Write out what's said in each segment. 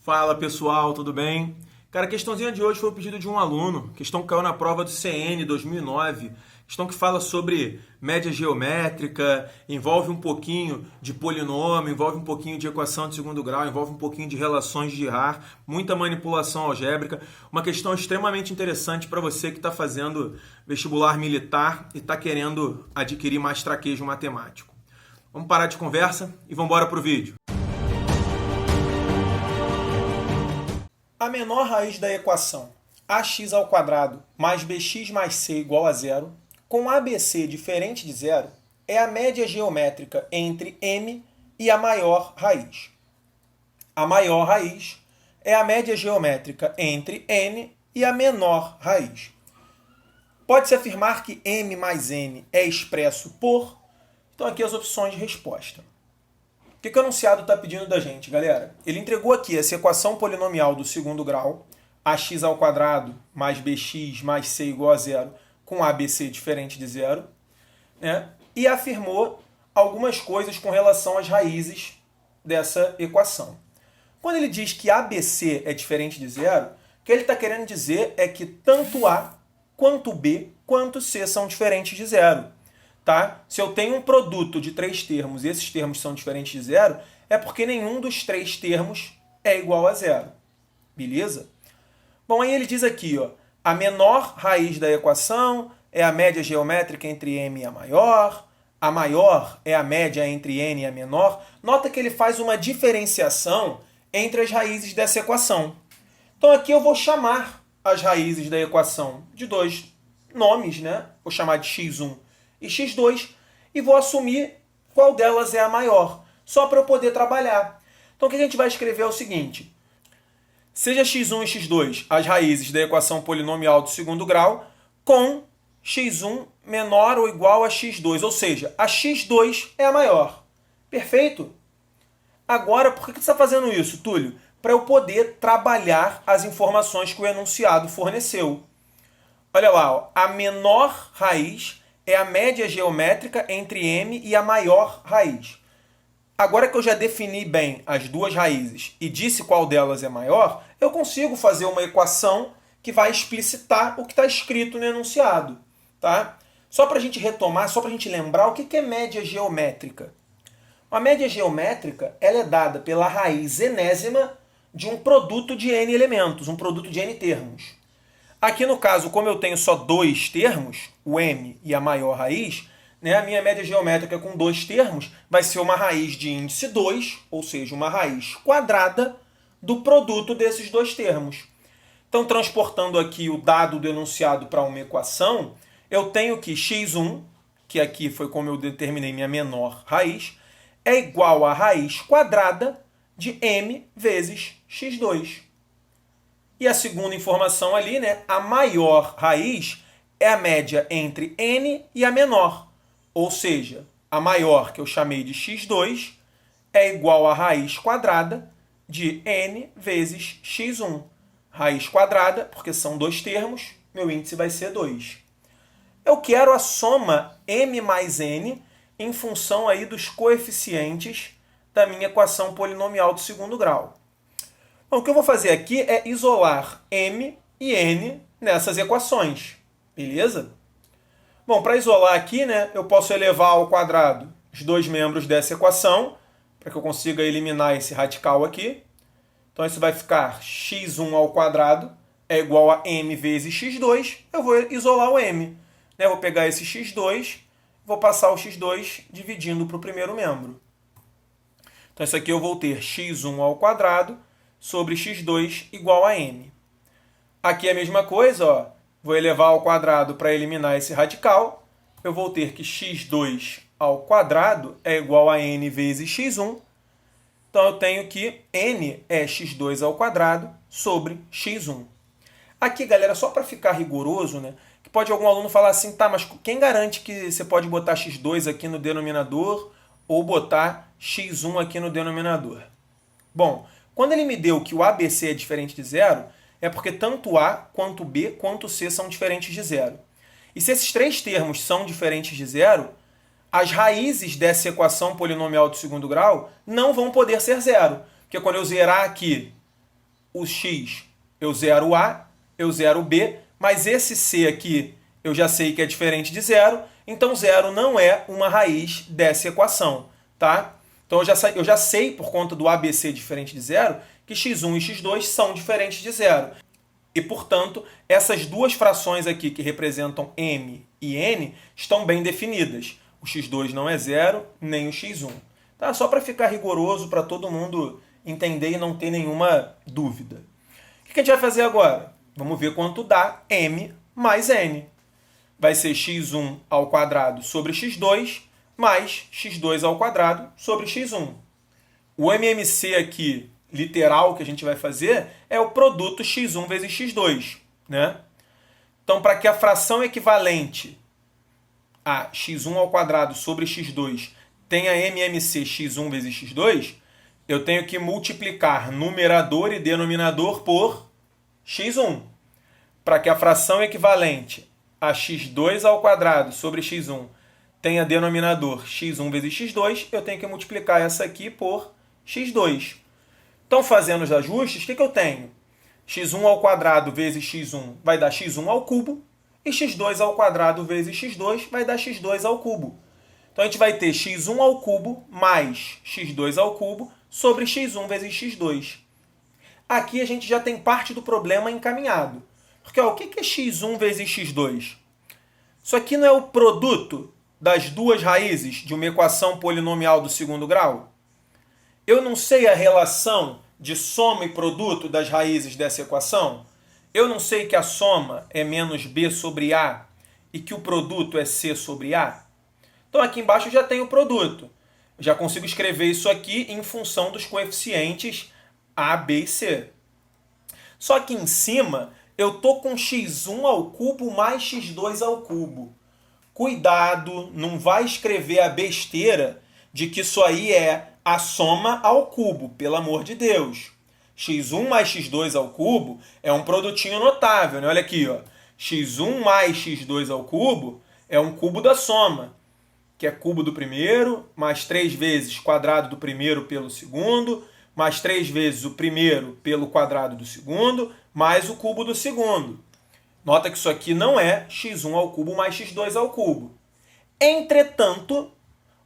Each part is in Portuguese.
Fala pessoal, tudo bem? Cara, a questãozinha de hoje foi o pedido de um aluno. Questão que caiu na prova do CN 2009. Questão que fala sobre média geométrica, envolve um pouquinho de polinômio, envolve um pouquinho de equação de segundo grau, envolve um pouquinho de relações de Girard, muita manipulação algébrica. Uma questão extremamente interessante para você que está fazendo vestibular militar e está querendo adquirir mais traquejo matemático. Vamos parar de conversa e vamos embora para o vídeo. A menor raiz da equação ax² mais bx mais c igual a zero, com ABC diferente de zero, é a média geométrica entre m e a maior raiz. A maior raiz é a média geométrica entre n e a menor raiz. Pode-se afirmar que m mais n é expresso por... Então aqui as opções de resposta. O que o enunciado está pedindo da gente, galera? Ele entregou aqui essa equação polinomial do segundo grau, ax² mais bx mais c igual a zero, com ABC diferente de zero, né? E afirmou algumas coisas com relação às raízes dessa equação. Quando ele diz que ABC é diferente de zero, o que ele está querendo dizer é que tanto A, quanto B, quanto C são diferentes de zero. Tá? Se eu tenho um produto de três termos e esses termos são diferentes de zero, é porque nenhum dos três termos é igual a zero. Beleza? Bom, aí ele diz aqui, ó, a menor raiz da equação é a média geométrica entre m e a maior é a média entre n e a menor. Nota que ele faz uma diferenciação entre as raízes dessa equação. Então aqui eu vou chamar as raízes da equação de dois nomes, né? Vou chamar de x1 e x2, e vou assumir qual delas é a maior, só para eu poder trabalhar. Então o que a gente vai escrever é o seguinte: seja x1 e x2 as raízes da equação polinomial do segundo grau, com x1 menor ou igual a x2, ou seja, a x2 é a maior. Perfeito? Agora, por que você está fazendo isso, Túlio? Para eu poder trabalhar as informações que o enunciado forneceu. Olha lá, ó, a menor raiz é a média geométrica entre m e a maior raiz. Agora que eu já defini bem as duas raízes e disse qual delas é maior, eu consigo fazer uma equação que vai explicitar o que está escrito no enunciado. Tá? Só para a gente retomar, só para a gente lembrar, o que é média geométrica? Uma média geométrica ela é dada pela raiz enésima de um produto de n elementos, um produto de n termos. Aqui no caso, como eu tenho só dois termos, o m e a maior raiz, né, a minha média geométrica com dois termos vai ser uma raiz de índice 2, ou seja, uma raiz quadrada do produto desses dois termos. Então, transportando aqui o dado do enunciado para uma equação, eu tenho que x1, que aqui foi como eu determinei minha menor raiz, é igual à raiz quadrada de m vezes x2. E a segunda informação ali, né, a maior raiz é a média entre n e a menor. Ou seja, a maior, que eu chamei de x2, é igual à raiz quadrada de n vezes x1. Raiz quadrada, porque são dois termos, meu índice vai ser 2. Eu quero a soma m mais n em função aí dos coeficientes da minha equação polinomial do segundo grau. Bom, o que eu vou fazer aqui é isolar m e n nessas equações, beleza? Bom, para isolar aqui, né, eu posso elevar ao quadrado os dois membros dessa equação, para que eu consiga eliminar esse radical aqui. Então isso vai ficar x1 ao quadrado é igual a m vezes x2. Eu vou isolar o m. Né? Eu vou pegar esse x2, vou passar o x2 dividindo para o primeiro membro. Então isso aqui eu vou ter x1 ao quadrado sobre x2 igual a m. Aqui é a mesma coisa, ó. Vou elevar ao quadrado para eliminar esse radical. Eu vou ter que x2 ao quadrado é igual a n vezes x1. Então eu tenho que n é x2 ao quadrado sobre x1. Aqui, galera, só para ficar rigoroso, né, que pode algum aluno falar assim, tá, mas quem garante que você pode botar x2 aqui no denominador ou botar x1 aqui no denominador? Bom, quando ele me deu que o ABC é diferente de zero, é porque tanto A, quanto B, quanto C são diferentes de zero. E se esses três termos são diferentes de zero, as raízes dessa equação polinomial do segundo grau não vão poder ser zero. Porque quando eu zerar aqui o x eu zero A, eu zero B, mas esse C aqui eu já sei que é diferente de zero, então zero não é uma raiz dessa equação, tá? Então eu já sei, por conta do ABC diferente de zero, que x1 e x2 são diferentes de zero. E, portanto, essas duas frações aqui que representam m e n estão bem definidas. O x2 não é zero, nem o x1. Tá? Só para ficar rigoroso, para todo mundo entender e não ter nenhuma dúvida. O que a gente vai fazer agora? Vamos ver quanto dá m mais n. Vai ser x1 ao quadrado sobre x2 mais x2 ao quadrado sobre x1. O MMC aqui, literal, que a gente vai fazer é o produto x1 vezes x2. Né? Então, para que a fração equivalente a x1 ao quadrado sobre x2 tenha MMC x1 vezes x2, eu tenho que multiplicar numerador e denominador por x1. Para que a fração equivalente a x2 ao quadrado sobre x1 tenha denominador x1 vezes x2, eu tenho que multiplicar essa aqui por x2. Então, fazendo os ajustes, o que eu tenho? x1 ao quadrado vezes x1 vai dar x1 ao cubo, e x2 ao quadrado vezes x2 vai dar x2 ao cubo. Então, a gente vai ter x1 ao cubo mais x2 ao cubo sobre x1 vezes x2. Aqui a gente já tem parte do problema encaminhado. Porque ó, o que é x1 vezes x2? Isso aqui não é o produto das duas raízes de uma equação polinomial do segundo grau? Eu não sei a relação de soma e produto das raízes dessa equação? Eu não sei que a soma é menos b sobre a e que o produto é c sobre a? Então aqui embaixo eu já tenho o produto. Eu já consigo escrever isso aqui em função dos coeficientes a, b e c. Só que em cima eu estou com x1 ao cubo mais x2 ao cubo. Cuidado, não vai escrever a besteira de que isso aí é a soma ao cubo, pelo amor de Deus. x1 mais x2 ao cubo é um produtinho notável, né? Olha aqui, ó. x1 mais x2 ao cubo é um cubo da soma, que é cubo do primeiro, mais 3 vezes quadrado do primeiro pelo segundo, mais 3 vezes o primeiro pelo quadrado do segundo, mais o cubo do segundo. Nota que isso aqui não é x1 ao cubo mais x2 ao cubo. Entretanto,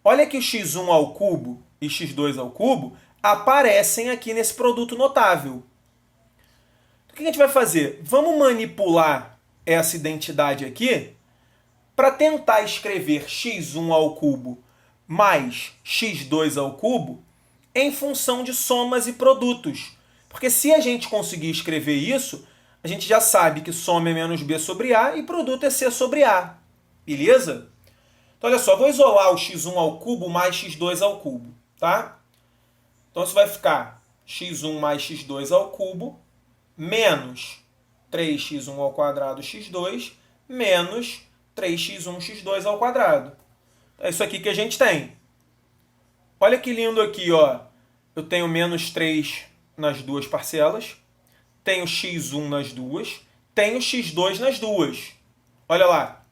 olha que o x1 ao cubo e x2 ao cubo aparecem aqui nesse produto notável. O que a gente vai fazer? Vamos manipular essa identidade aqui para tentar escrever x1 ao cubo mais x2 ao cubo em função de somas e produtos. Porque se a gente conseguir escrever isso, a gente já sabe que soma é menos b sobre a e produto é c sobre a. Beleza? Então, olha só, vou isolar o x1 ao cubo mais x2 ao cubo. Tá? Então, isso vai ficar x1 mais x2 ao cubo menos 3x1 ao quadrado x2 menos 3x1 x2 ao quadrado. É isso aqui que a gente tem. Olha que lindo aqui, ó. Eu tenho menos 3 nas duas parcelas, tenho x1 nas duas, tenho x2 nas duas. Olha lá.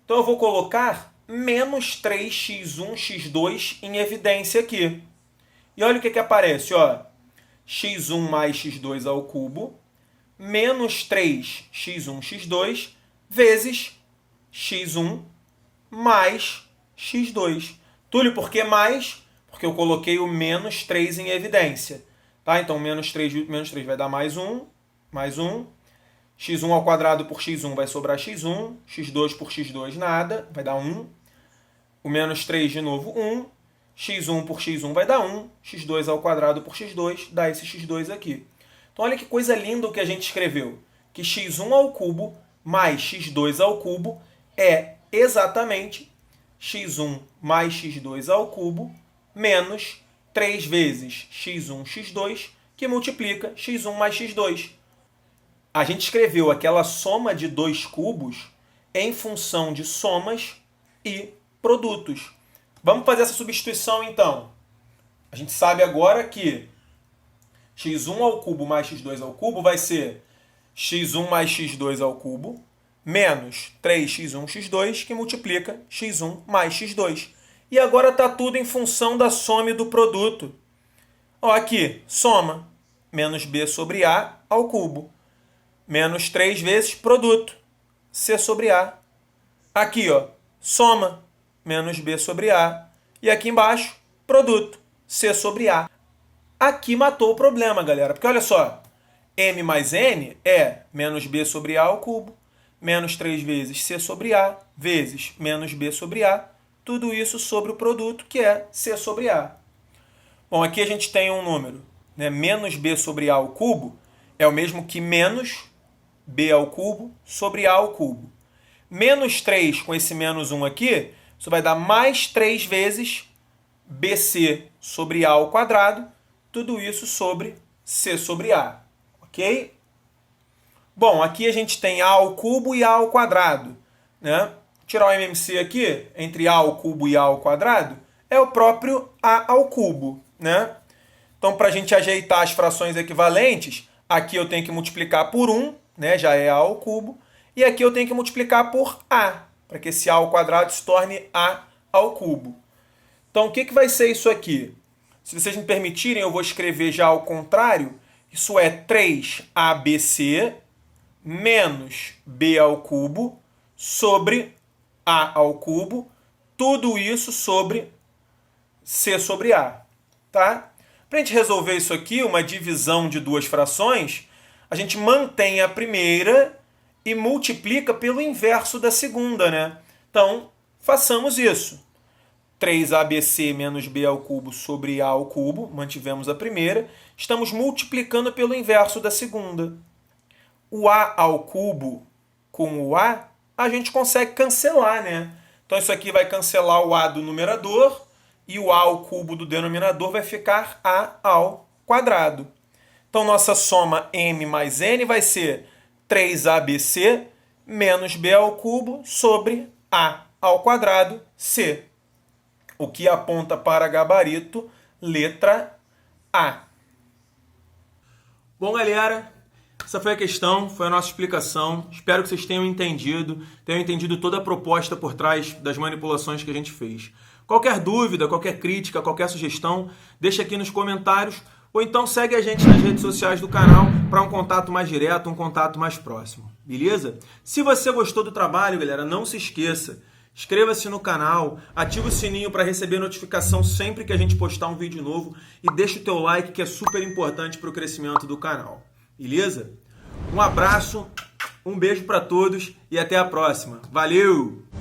Então eu vou colocar menos 3x1 x2 em evidência aqui. E olha o que aparece, ó. x1 mais x2 ao cubo menos 3x1 x2 vezes x1 mais x2. Túlio, por que mais? Porque eu coloquei o menos 3 em evidência. Tá? Então, menos 3 vai dar mais 1. x1 ao quadrado por x1 vai sobrar x1. x2 por x2, nada. Vai dar 1. O menos 3 de novo, 1. x1 por x1 vai dar 1. x2 ao quadrado por x2 dá esse x2 aqui. Então, olha que coisa linda o que a gente escreveu. Que x1 ao cubo mais x2 ao cubo é exatamente x1 mais x2 ao cubo menos 3 vezes x1, x2, que multiplica x1 mais x2. A gente escreveu aquela soma de dois cubos em função de somas e produtos. Vamos fazer essa substituição, então. A gente sabe agora que x1 ao cubo mais x2 ao cubo vai ser x1 mais x2 ao cubo menos 3x1, x2, que multiplica x1 mais x2. E agora está tudo em função da soma e do produto. Ó, aqui, soma. menos b sobre a ao cubo. Menos 3 vezes produto, c sobre a. Aqui, ó, soma, menos b sobre a. E aqui embaixo, produto, c sobre a. Aqui matou o problema, galera, porque olha só, m mais n é menos b sobre a ao cubo, menos 3 vezes c sobre a, vezes menos b sobre a, tudo isso sobre o produto, que é c sobre a. Bom, aqui a gente tem um número, né? Menos b sobre a ao cubo é o mesmo que menos b ao cubo sobre a ao cubo. Menos 3 com esse menos 1 aqui, isso vai dar mais 3 vezes bc sobre a ao quadrado, tudo isso sobre c sobre a, ok? Bom, aqui a gente tem a ao cubo e a ao quadrado, né? Tirar o MMC aqui, entre a ao cubo e a ao quadrado, é o próprio a ao cubo, né? Então, para a gente ajeitar as frações equivalentes, aqui eu tenho que multiplicar por 1, né? Já é a ao cubo, e aqui eu tenho que multiplicar por a, para que esse a ao quadrado se torne a ao cubo. Então, o que vai ser isso aqui? Se vocês me permitirem, eu vou escrever já ao contrário. Isso é 3abc menos b ao cubo sobre a ao cubo, tudo isso sobre c sobre a, tá? Para a gente resolver isso aqui, uma divisão de duas frações, a gente mantém a primeira e multiplica pelo inverso da segunda, né? Então, façamos isso. 3abc menos b ao cubo sobre a ao cubo, mantivemos a primeira, estamos multiplicando pelo inverso da segunda. O a ao cubo com o a gente consegue cancelar, né? Então isso aqui vai cancelar o a do numerador e o a ao cubo do denominador vai ficar a ao quadrado. Então nossa soma m mais n vai ser 3abc menos b ao cubo sobre a ao quadrado c, o que aponta para gabarito letra A. Bom, galera, essa foi a questão, foi a nossa explicação. Espero que vocês tenham entendido toda a proposta por trás das manipulações que a gente fez. Qualquer dúvida, qualquer crítica, qualquer sugestão, deixa aqui nos comentários ou então segue a gente nas redes sociais do canal para um contato mais direto, um contato mais próximo, beleza? Se você gostou do trabalho, galera, não se esqueça, inscreva-se no canal, ativa o sininho para receber notificação sempre que a gente postar um vídeo novo e deixa o teu like, que é super importante para o crescimento do canal, beleza? Um abraço, um beijo para todos e até a próxima. Valeu!